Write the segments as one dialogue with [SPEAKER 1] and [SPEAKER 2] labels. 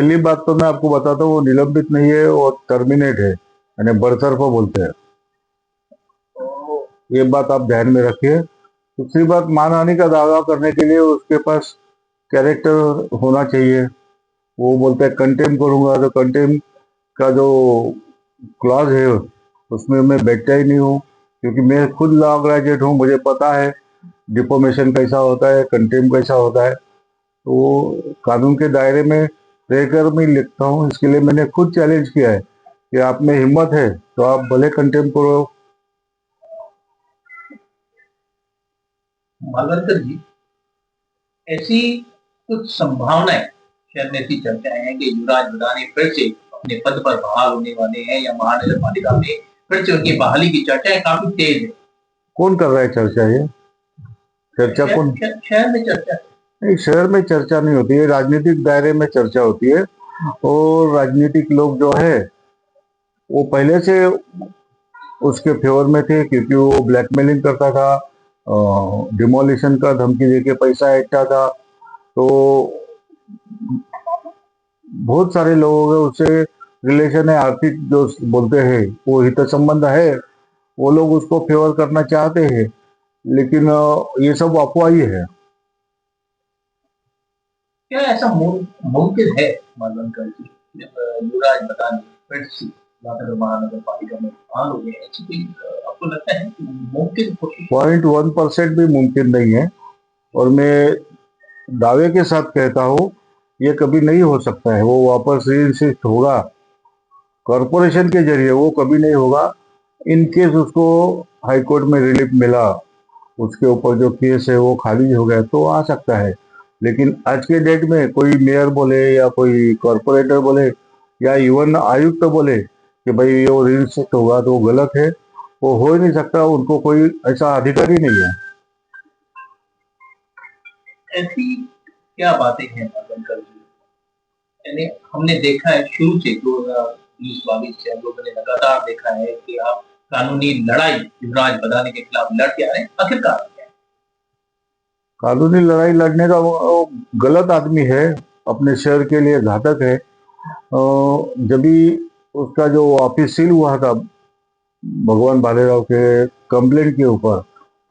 [SPEAKER 1] पहली बात तो मैं आपको बताता हूँ, वो निलंबित नहीं है, वो टर्मिनेट है, यानी बरतरफ बोलते हैं। ये बात आप ध्यान में रखिए। दूसरी बात, मानहानि का दावा करने के लिए उसके पास कैरेक्टर होना चाहिए। वो बोलता है कंटेम करूंगा, तो कंटेम का जो क्लॉज है उसमें मैं बैठता ही नहीं हूँ, क्योंकि मैं खुद लॉ ग्रेजुएट हूँ, मुझे पता है डिफॉर्मेशन कैसा होता है, कंटेम कैसा होता है। तो कानून के दायरे में रहकर मैं लिखता हूँ। इसके लिए मैंने खुद चैलेंज किया है कि आप में हिम्मत है तो आप भले कंटेम करो।
[SPEAKER 2] मालवंकर जी, ऐसी कुछ संभावनाएं, शायद ऐसी चर्चाएं हैं कि युवराज बदानी फिर से अपने पद पर बहाल होने वाले हैं, या महानगर पालिका में फिर से उनकी बहाली की चर्चाएं काफी तेज है।
[SPEAKER 1] कौन कर रहा है चर्चा? ये चर्चा
[SPEAKER 2] शहर
[SPEAKER 1] कौन?
[SPEAKER 2] शहर में चर्चा है।
[SPEAKER 1] नहीं, शहर में चर्चा नहीं होती है, राजनीतिक दायरे में चर्चा होती है। और राजनीतिक लोग जो है वो पहले से उसके फेवर में थे, क्योंकि वो ब्लैकमेलिंग करता था, डिमोलिशन का धमकी देके पैसा इकट्ठा था। तो बहुत सारे लोगों के उससे रिलेशन है, आर्थिक जो बोलते हैं वो हित संबंध है, वो लोग उसको फेवर करना चाहते हैं। लेकिन ये सब अफवाह ही है।
[SPEAKER 2] क्या ऐसा मुमकिन है मालवंकर जी, जब युवराज बदानी फिर से लातूर महानगर पालिका में बहाल हो गए, ऐसी कोई आपको लगता है कि मुमकिन कोशिश?
[SPEAKER 1] 0.1% भी मुमकिन नहीं है। और मैं दावे के साथ कहता हूँ ये कभी नहीं हो सकता है। वो वापस रीइंसिस्ट होगा कॉरपोरेशन के जरिए, वो कभी नहीं होगा। इन केस उसको हाई कोर्ट में रिलीफ मिला, उसके ऊपर जो केस है वो खारिज हो गया, तो आ सकता है। लेकिन आज के डेट में कोई मेयर बोले या कोई कॉरपोरेटर बोले या इवन आयुक्त बोले कि भाई ये रीइंसिस्ट होगा, तो वो गलत है। वो हो ही नहीं सकता, उनको कोई ऐसा अधिकार ही नहीं है।
[SPEAKER 2] ऐसी क्या बातें हैं मालवंकर जी? यानी हमने देखा है शुरू से 2020-22 से हम लोगों ने लगातार देखा है कि आप कानूनी लड़ाई युवराज बदानी के खिलाफ लड़ते आ रहे हैं, आखिरकार क्या है?
[SPEAKER 1] कानूनी लड़ाई लड़ने का वो गलत आदमी है, अपने शहर के लिए घातक है। जब भी उसका जो ऑफिस सील हुआ था भगवान भालेराव के कंप्लेंट के ऊपर,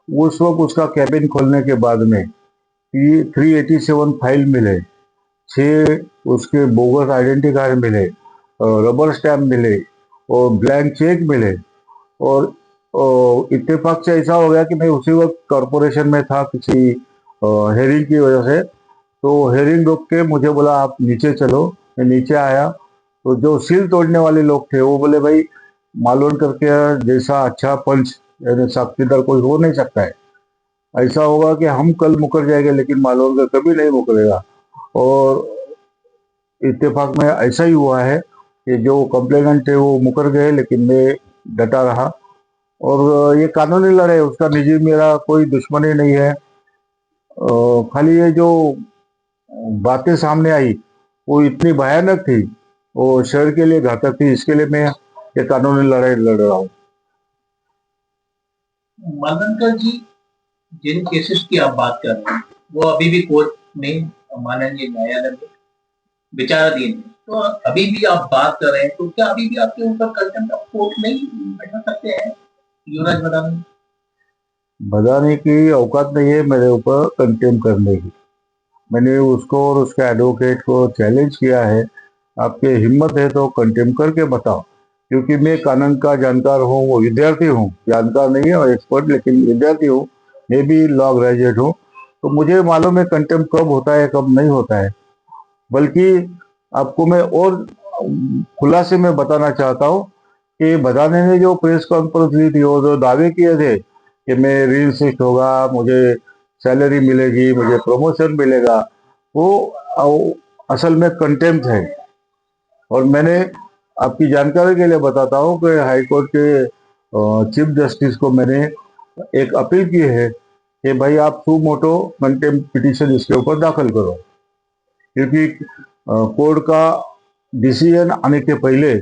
[SPEAKER 1] उस वक्त उसका कैबिन खोलने के बाद में 387 फाइल मिले, 6 उसके बोगस आइडेंटिटी कार्ड मिले, रबर स्टैम्प मिले और ब्लैंक चेक मिले। और इत्तेफाक से ऐसा हो गया कि मैं उसी वक्त कॉरपोरेशन में था किसी हेयरिंग की वजह से। तो हेयरिंग रोक के मुझे बोला आप नीचे चलो। मैं नीचे आया तो जो सील तोड़ने वाले लोग थे वो बोले भाई मालवण करके जैसा अच्छा पंच यानी साक्षीदार कोई हो नहीं सकता है। ऐसा होगा कि हम कल मुकर जाएंगे लेकिन मालवण का कभी नहीं मुकरेगा। और इत्तेफाक में ऐसा ही हुआ है कि जो कंप्लेनेंट थे वो मुकर गए, लेकिन मैं डटा रहा। और ये कानूनी लड़ाई, उसका निजी मेरा कोई दुश्मनी नहीं है। खाली ये जो बातें सामने आई वो इतनी भयानक थी, वो शहर के लिए घातक थी, इसके लिए मैं ये कानूनी लड़ाई लड़ रहा हूँ।
[SPEAKER 2] मालवंकर जी, जिन केसेस की आप बात कर रहे हैं वो अभी भी कोर्ट में माननीय न्यायालय में विचाराधीन है, तो अभी भी आप बात कर रहे हैं, तो क्या अभी भी आपके ऊपर कंटेम्प्ट ऑफ कोर्ट नहीं बैठा सकते हैं युवराज बदानी?
[SPEAKER 1] बधाने की औकात नहीं है मेरे ऊपर कंटेम करने की। मैंने उसको और उसके एडवोकेट को चैलेंज किया है, आपके हिम्मत है तो कंटेम करके बताओ। क्योंकि मैं कानून का जानकार हूँ, वो विद्यार्थी हूँ, जानकार नहीं है और एक्सपर्ट, लेकिन विद्यार्थी हूँ। मैं भी लॉ ग्रेजुएट हूँ, तो मुझे मालूम है कंटेम कब होता है कब नहीं होता है। बल्कि आपको मैं और खुलासे में बताना चाहता हूँ कि बदाने ने जो प्रेस कॉन्फ्रेंस ली थी और जो दावे किए थे कि मैं रीइंसिस्ट होगा, मुझे सैलरी मिलेगी, मुझे प्रमोशन मिलेगा, वो असल में कंटेम्प्ट है। और मैंने आपकी जानकारी के लिए बताता हूँ कि हाई कोर्ट के चीफ जस्टिस को मैंने एक अपील की है कि भाई आप सू मोटो कंटेम्प्ट पिटीशन इसके ऊपर दाखिल करो। क्योंकि कोर्ट का डिसीजन आने के पहले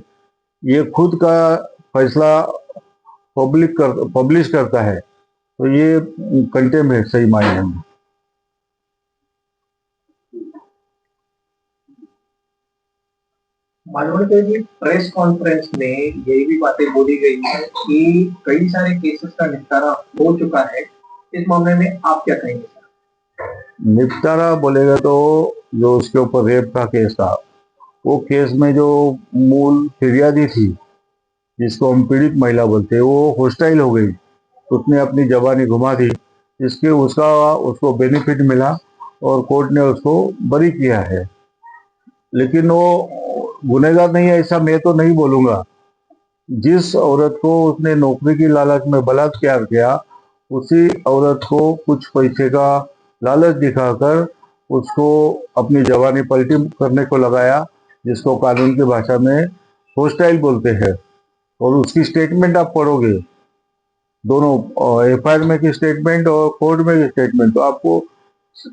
[SPEAKER 1] ये खुद का फैसला पब्लिश करता है, तो ये कंटेम्प्ट है सही मायने में।
[SPEAKER 2] मालवणकर जी, प्रेस कॉन्फ्रेंस में यही भी बातें बोली गई है कि कई सारे केसेस का निपटारा हो चुका है। इस मामले में आप क्या कहेंगे?
[SPEAKER 1] निपटारा बोलेगा तो जो उसके ऊपर रेप का केस था, वो केस में जो मूल फिरियादी थी, जिसको हम पीड़ित महिला बोलते हैं, वो हॉस्टाइल हो गई। उसने अपनी जबानी घुमा दी, इसके उसका उसको बेनिफिट मिला और कोर्ट ने उसको बरी किया है। लेकिन वो गुनहगार नहीं है ऐसा मैं तो नहीं बोलूंगा। जिस औरत को उसने नौकरी की लालच में बलात्कार किया, उसी औरत को कुछ पैसे का लालच दिखाकर उसको अपनी जवानी पलटी करने को लगाया, जिसको कानून की भाषा में हॉस्टाइल बोलते हैं। और उसकी स्टेटमेंट आप पढ़ोगे, दोनों एफआईआर में की स्टेटमेंट और कोर्ट में की स्टेटमेंट, तो आपको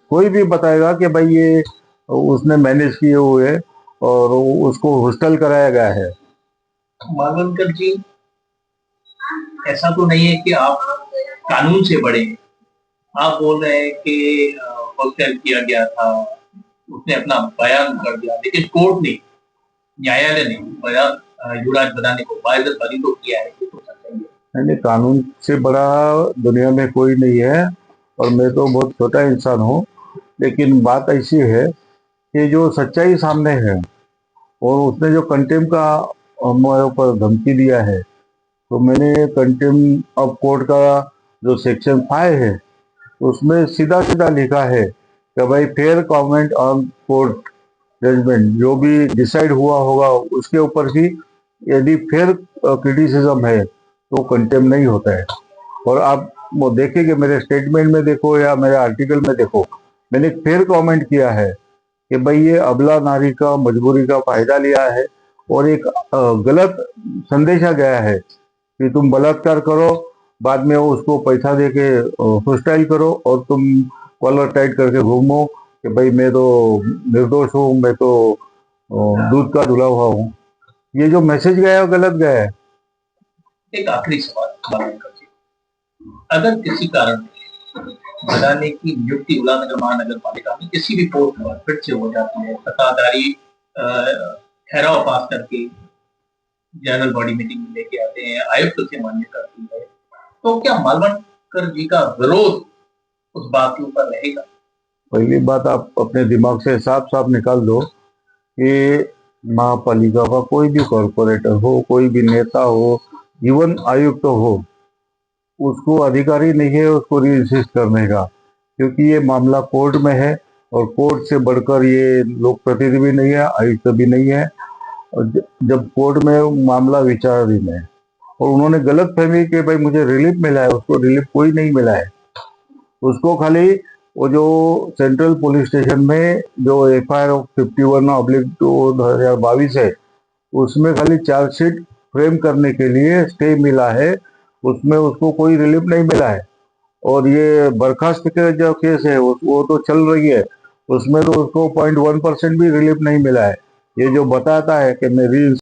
[SPEAKER 1] कोई भी बताएगा कि भाई ये उसने मैनेज किए हुए और उसको हॉस्टल कराया गया है।
[SPEAKER 2] मालवणकर जी, ऐसा तो नहीं है कि आप कानून से बड़े हैं। आप बोल रहे हैं कि हॉस्टल किया गया था, उसने अपना बयान कर दिया, लेकिन कोर्ट ने, न्यायालय ने बयान युवराज बनाने को बाइज्जत बरी तो किया है। ये तो सच्चाई है।
[SPEAKER 1] नहीं, कानून से बड़ा दुनिया में कोई नहीं है और मैं तो बहुत छोटा इंसान हूँ। लेकिन बात ऐसी है कि जो सच्चाई सामने है और उसने जो कंटेम का मेरे ऊपर धमकी दिया है, तो मैंने कंटेम ऑफ कोर्ट का जो सेक्शन 5 है, उसमें सीधा सीधा लिखा है कि भाई fair comment on court judgment, जो भी डिसाइड हुआ होगा उसके ऊपर ही यदि फेयर क्रिटिसिज्म है तो कंटेम नहीं होता है। और आप वो देखेंगे, मेरे स्टेटमेंट में देखो या मेरे आर्टिकल में देखो, मैंने फेयर कमेंट किया है कि भाई ये अबला नारी का मजबूरी का फायदा लिया है और एक गलत संदेशा गया है कि तुम बलात्कार करो, बाद में उसको पैसा देके हॉस्टाइल करो और तुम कॉलर टाइट करके घूमो कि भाई मैं तो निर्दोष हूँ, मैं तो दूध का धुला हुआ हूँ। ये जो मैसेज गया है वो गलत गया है।
[SPEAKER 2] एक आखिरी सवाल मालवणकर जी, अगर किसी कारण बनाने की नियुक्ति उल्लानगर महानगर पालिका में किसी भी पोस्ट पर फिर से हो जाती है, सत्ताधारी ठहराव पास करके जनरल बॉडी मीटिंग में लेके आते हैं, आयुक्त से मान्य करती है, तो क्या मालवणकर जी का विरोध उस बात के ऊपर रहेगा?
[SPEAKER 1] पहली बात आप अपने दिमाग से साफ साफ निकाल दो कि महापालिका का कोई भी कॉरपोरेटर हो, कोई भी नेता हो, इवन आयुक्त हो, उसको अधिकारी नहीं है उसको रीइंसिस्ट करने का, क्योंकि ये मामला कोर्ट में है और कोर्ट से बढ़कर ये लोक प्रतिनिधि भी नहीं है, आयुक्त भी नहीं है। और जब कोर्ट में मामला विचाराधीन है और उन्होंने गलत फहमी कि भाई मुझे रिलीफ मिला है, उसको रिलीफ कोई नहीं मिला है। उसको खाली वो जो सेंट्रल पुलिस स्टेशन में जो एफआईआर 51/2022 है, उसमें खाली चार्जशीट फ्रेम करने के लिए स्टे मिला है, उसमें उसको कोई रिलीफ नहीं मिला है। और ये बर्खास्त के जो केस है वो तो चल रही है, उसमें तो उसको 0.1% भी रिलीफ नहीं मिला है। ये जो बताता है कि मैं री